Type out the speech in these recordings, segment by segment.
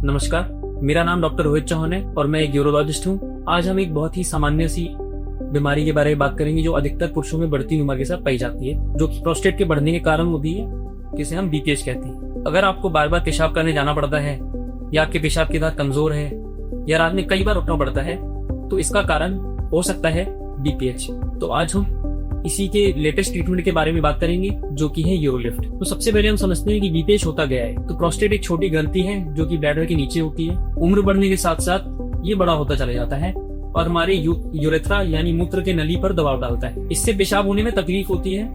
नमस्कार, मेरा नाम डॉक्टर रोहित चौहान है और मैं एक यूरोलॉजिस्ट हूँ। आज हम एक बहुत ही सामान्य सी बीमारी के बारे में बात करेंगे जो अधिकतर पुरुषों में बढ़ती उम्र के साथ पाई जाती है, जो कि प्रोस्टेट के बढ़ने के कारण होती है, जिसे हम बीपीएच कहते हैं। अगर आपको बार बार पेशाब करने जाना पड़ता है या आपके पेशाब की धार कमजोर है या रात में कई बार उठना पड़ता है तो इसका कारण हो सकता है बीपीएच। तो आज हम इसी के लेटेस्ट ट्रीटमेंट के बारे में बात करेंगे जो कि है यूरोलिफ्ट। तो सबसे पहले हम समझते हैं कि बीपीएच होता क्या है। तो प्रोस्टेट एक छोटी ग्रंथि है जो कि ब्लैडर के नीचे होती है। उम्र बढ़ने के साथ साथ ये बड़ा होता चला जाता है और हमारे यूरेथ्रा यानी मूत्र के नली पर दबाव डालता है। इससे पेशाब होने में तकलीफ होती है,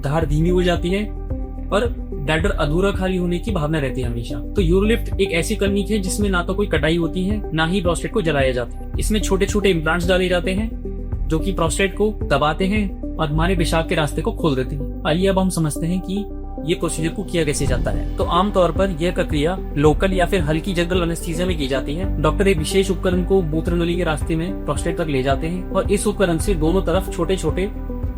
धार धीमी हो जाती है और ब्लैडर अधूरा खाली होने की भावना रहती है हमेशा। तो यूरोलिफ्ट एक ऐसी तकनीक है जिसमें ना तो कोई कटाई होती है ना ही प्रोस्टेट को जलाया जाता है। इसमें छोटे छोटे इम्प्लांट्स डाले जाते हैं जो कि प्रोस्टेट को दबाते हैं और हमारे पेशाब के रास्ते को खोल देते हैं। आइए अब हम समझते हैं कि ये प्रोसीजर को किया कैसे जाता है। तो आमतौर पर यह प्रक्रिया लोकल या फिर हल्की जनरल एनेस्थीसिया में की जाती है। डॉक्टर एक विशेष उपकरण को मूत्र नली के रास्ते में प्रोस्टेट तक ले जाते हैं और इस उपकरण से दोनों तरफ छोटे छोटे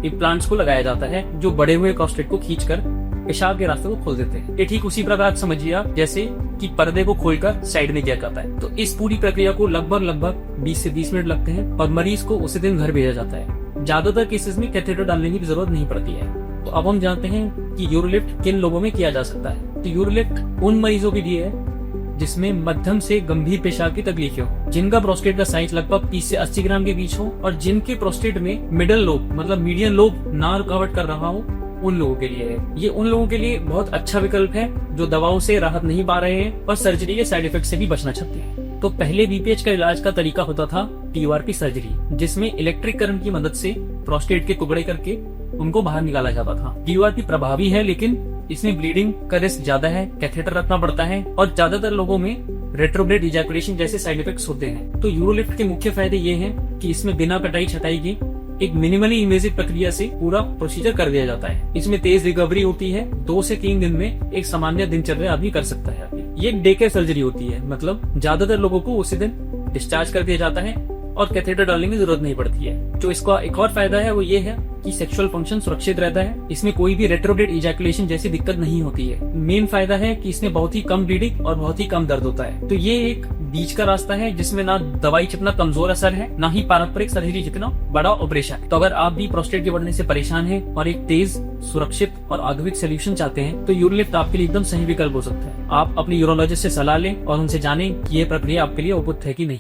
इम्प्लांट्स को लगाया जाता है जो बड़े हुए प्रोस्टेट को खींचकर पेशाब के रास्ते को खोल देते हैं। ये ठीक उसी प्रकार समझिए आप जैसे कि पर्दे को खोलकर साइड में किया जाता है। तो इस पूरी प्रक्रिया को लगभग 20 से 30 मिनट लगते हैं और मरीज को उसी दिन घर भेजा जाता है। ज्यादातर केसेस में कैथेटर डालने की जरूरत नहीं पड़ती है। तो अब हम जानते हैं कि यूरोलिफ्ट किन लोगों में किया जा सकता है। तो यूरोलिफ्ट उन मरीजों के लिए है जिसमें मध्यम से गंभीर पेशाब की तकलीफें हो, जिनका प्रोस्टेट का साइज लगभग 30 से 80 ग्राम के बीच हो और जिनके प्रोस्टेट में मिडल लोब मतलब मीडियन लोब ना रुकावट कर रहा हो, उन लोगों के लिए है। ये उन लोगों के लिए बहुत अच्छा विकल्प है जो दवाओं से राहत नहीं पा रहे हैं और सर्जरी के साइड इफेक्ट से भी बचना चाहते हैं। तो पहले बीपीएच का इलाज का तरीका होता था टीयूआरपी सर्जरी, जिसमें इलेक्ट्रिक करंट की मदद से प्रोस्टेट के टुकड़े करके उनको बाहर निकाला जाता था। टीयूआरपी प्रभावी है लेकिन इसमें ब्लीडिंग का रिस्क ज्यादा है, कैथेटर रखना पड़ता है और ज्यादातर लोगों में रेट्रोग्रेड इजैकुलेशन जैसे साइड इफेक्ट्स होते हैं। तो यूरोलिफ्ट के मुख्य फायदे ये हैं कि इसमें बिना कटाई छटाई के एक मिनिमली इन्वेजिव प्रक्रिया से पूरा प्रोसीजर कर दिया जाता है। इसमें तेज रिकवरी होती है, 2 से 3 दिन में एक सामान्य दिनचर्या आदमी कर सकता है। ये डे केयर सर्जरी होती है, मतलब ज्यादातर लोगों को उसी दिन डिस्चार्ज कर दिया जाता है और कैथेटर डालने की जरूरत नहीं पड़ती है। जो इसका एक और फायदा है वो ये है कि सेक्सुअल फंक्शन सुरक्षित रहता है। इसमें कोई भी रेट्रोग्रेड इजैकुलेशन जैसी दिक्कत नहीं होती है। मेन फायदा है कि इसमें बहुत ही कम ब्लीडिंग और बहुत ही कम दर्द होता है। तो ये एक बीच का रास्ता है जिसमें ना दवाई जितना कमजोर असर है ना ही पारंपरिक सर्जरी जितना बड़ा ऑपरेशन है। तो अगर आप भी प्रोस्टेट के बढ़ने से परेशान हैं और एक तेज, सुरक्षित और आधुनिक सोल्यूशन चाहते हैं तो यूरोलिफ्ट आपके लिए एकदम सही विकल्प हो सकता है। आप अपने यूरोलॉजिस्ट से सलाह लें और उनसे जानें कि यह प्रक्रिया आपके लिए उपयुक्त है कि नहीं।